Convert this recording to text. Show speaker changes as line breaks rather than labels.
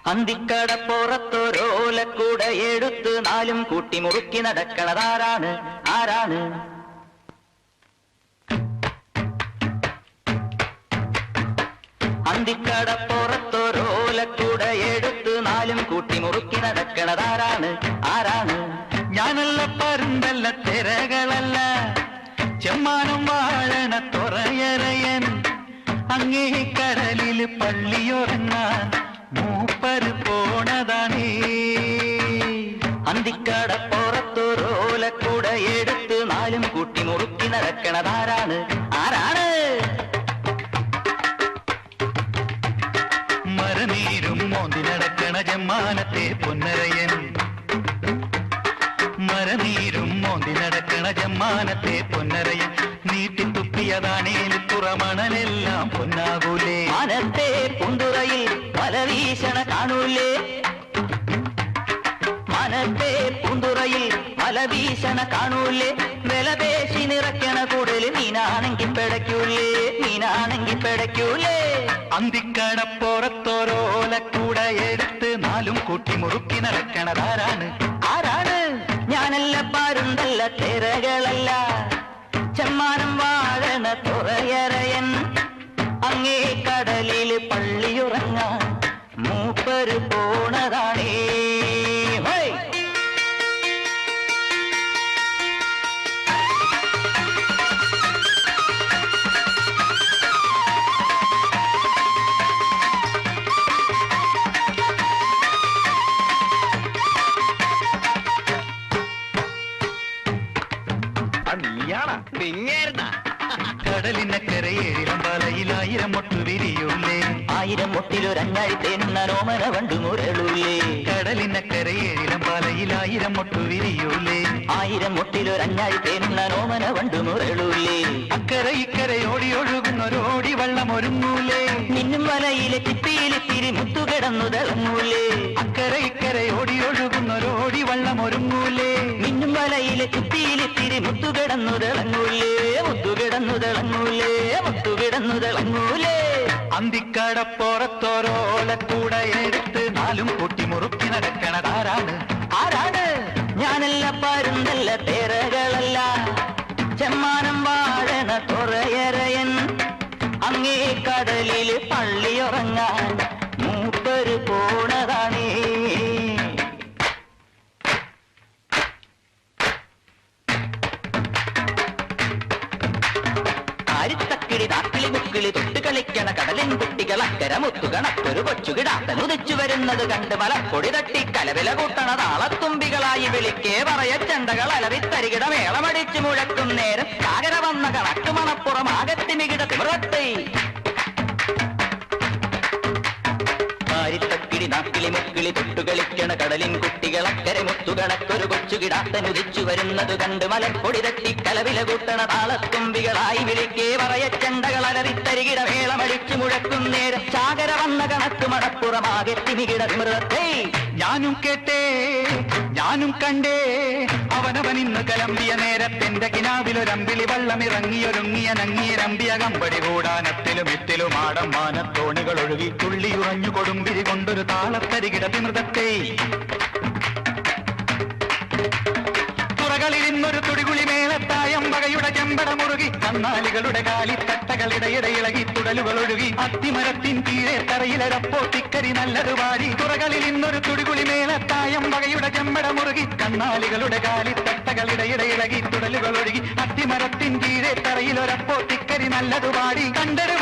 അന്തിക്കടപ്പുറത്തൊരോലക്കൂട എടുത്ത് നാലും കൂട്ടി മുറുക്കി നടക്കണതാരാണ്? ആരാണ്? അന്തിക്കടപ്പുറത്തൊരോലക്കൂട എടുത്ത് നാലും കൂട്ടി മുറുക്കി നടക്കണതാരാണ്? ആരാണ്?
ഞാനല്ല പരുന്തല്ല തിരകളല്ല ചെമ്മാനം വാഴണ തുറയറയൻ അങ്ങേ കടലിൽ പള്ളിയുറങ്ങാൻ മൂപ്പര് പോണതാണേ.
അന്തിക്കടപ്പുറത്തൊരോലക്കൂട എടുത്ത് നാലും കൂട്ടി മുറുക്കി നടക്കണതാരാണ്? ആരാണ്?
മരനീരും മോന്തി നടക്കണ ജമ്മാനത്തെ പൊന്നരയൻ മരനീരും മോന്തി നടക്കണ ജമ്മാനത്തെ പൊന്നരയൻ നീട്ടിത്തുപ്പിയതാണേൽ തുറമണലെല്ലാം പൊന്നാകൂലേ.
മാനത്തെ പൂന്തുറയിൽ മലവീശണ കാണൂലേ? മാനത്തെ പൂന്തുറയിൽ മലവീശണ കാണൂലേ? വിലപേശി നിറയ്ക്കണ കൂടല് മീനാണെങ്കിൽ പിടയ്ക്കൂലേ? മീനാണെങ്കിൽ പിടയ്ക്കൂലേ?
അന്തിക്കടപ്പുറത്തോരോലക്കൂട എടുത്ത് നാലും കൂട്ടി മുറുക്കി നടക്കണതാരാണ്?
ആരാണ്? ഞാനല്ല പരുന്തല്ല തിരകളല്ല ചെമ്മാനം വാഴണ തുറയറയൻ അങ്ങേ കടലിൽ പള്ളിയുറങ്ങാൻ മൂപ്പര് പോണതാണേ.
കടലിനക്കരയേഴിലും പാലയിലായിരം മൊട്ടു വിരിയൂലേ.
ആയിരം മൊട്ടിലൊരഞ്ഞാഴി തേനുന്നോമന വണ്ടു മുരളൂലേ.
കടലിനക്കരയേഴിലും പാലയിലായിരം മൊട്ടു വിരിയൂലേ.
ആയിരം മൊട്ടിലൊരഞ്ഞാഴി തേനുന്നോമന വണ്ടു മുരളൂലേ.
അക്കരെ ഇക്കരെ ഓടി ഒഴുകുന്നൊരോടി വള്ളം ഒരുങ്ങൂലേ.
മിന്നും വലയിലെ ചിപ്പിയിലിത്തിരി മുത്തുകിടന്നു തിളങ്ങൂലേ.
അക്കരെ ഇക്കരെ ഓടി ഒഴുകുന്നൊരോടി വള്ളം ഒരുങ്ങൂലേ.
മിന്നും വലയിലെ ചിപ്പിയിലിത്തിരി മുത്തുകിടന്നു തിളങ്ങൂലേ. മുത്തുകിടന്നു തിളങ്ങൂലേ. മുത്തുകിടന്നു തിളങ്ങൂലേ.
അന്തിക്കടപ്പുറത്തോരോലക്കൂട എടുത്ത് നാലും കൂട്ടി മുറുക്കി നടക്കണതാരാണ്?
ആരാണ്? ഞാനല്ല പരുന്തല്ല തിരകളല്ല ചെമ്മാനം വാഴണ തുറയറയൻ അങ്ങേ കടലിൽ പള്ളിയുറങ്ങാൻ മൂപ്പര് പോണതാണേ. അരിത്തക്കിളി താക്കിളി മുക്കിളി തൊട്ട് കളിക്കണ കടലിൻ കുട്ടികൾ അക്കര മുത്തുകണക്കൊരു കൊച്ചുകിടാത്തൻ ഉദിച്ചു വരുന്നത് കണ്ട് മലപ്പൊടി തട്ടി കലവില കൂട്ടണ താളത്തുമ്പികളായി വിളിക്കേ പറയ ചെണ്ടകൾ അലറിത്തരികിട മേളമടിച്ചു മുഴക്കും നേരം കാകര വന്ന കണക്ക് മണപ്പുറം ആകത്തിമികിട തിമിറത്തെ. അരിത്തക്കിളി നാക്കിളി മുക്കിളി തൊട്ടു കളിക്കണ കടലിൻ കുട്ടികൾ അക്കരെ മുത്തുകണക്കൊരു കൊച്ചുകിടാത്തൻ ഉദിച്ചു വരുന്നത് കണ്ട് മലപ്പൊടി തട്ടി കലവില കൂട്ടണ താളത്തുമ്പികളായി വിളിക്കേ പറയ ചെണ്ടകൾ അലറിത്തരികിട മേളമടിച്ചു മുഴക്കും നേരം ചാകര വന്ന കണക്ക് മണപ്പുറമാകെ തിമികിട വിമൃതത്തെ.
ഞാനും കേട്ടേ ഞാനും കണ്ടേ അവനവനിന്ന് കലമ്പിയ നേരത്തെന്റെ കിനാവിലൊരമ്പിളി വള്ളമിറങ്ങിയൊരുങ്ങിയ നങ്ങിയ രമ്പിയ കമ്പടി കൂടാനത്തിലും ഇത്തിലും ആടം മാനത്തോണികൾ ഒഴുകി തുള്ളിയുറഞ്ഞു കൊടുമ്പിരി കൊണ്ടൊരു താളത്തരികിട വിമൃതത്തെ. തുറകളിലിന്നൊരു തുടികുളി മേളത്തായം വകയുടെ ചെമ്പട മുറുകി കന്നാലികളുടെ കാലിത്തട്ടകളിടയിടെ ഇളകി തുടലുകൾ ഒഴുകി അത്തിമരത്തിൻ കീഴെ തറയിലരപ്പോ തിക്കരി നല്ലത് വാരി. തുറകളിൽ ഇന്നൊരു തുടികുളി മേളത്തായം വകയുടെ ചെമ്പട മുറുകി കന്നാലികളുടെ കാലിത്തട്ടകളിടയിടെ ഇളകി തുടലുകൾ ഒഴുകി അത്തിമരത്തിൻ കീഴെ തറയിലൊരപ്പോ തിക്കരി നല്ലത് വാടി. കണ്ടൊരു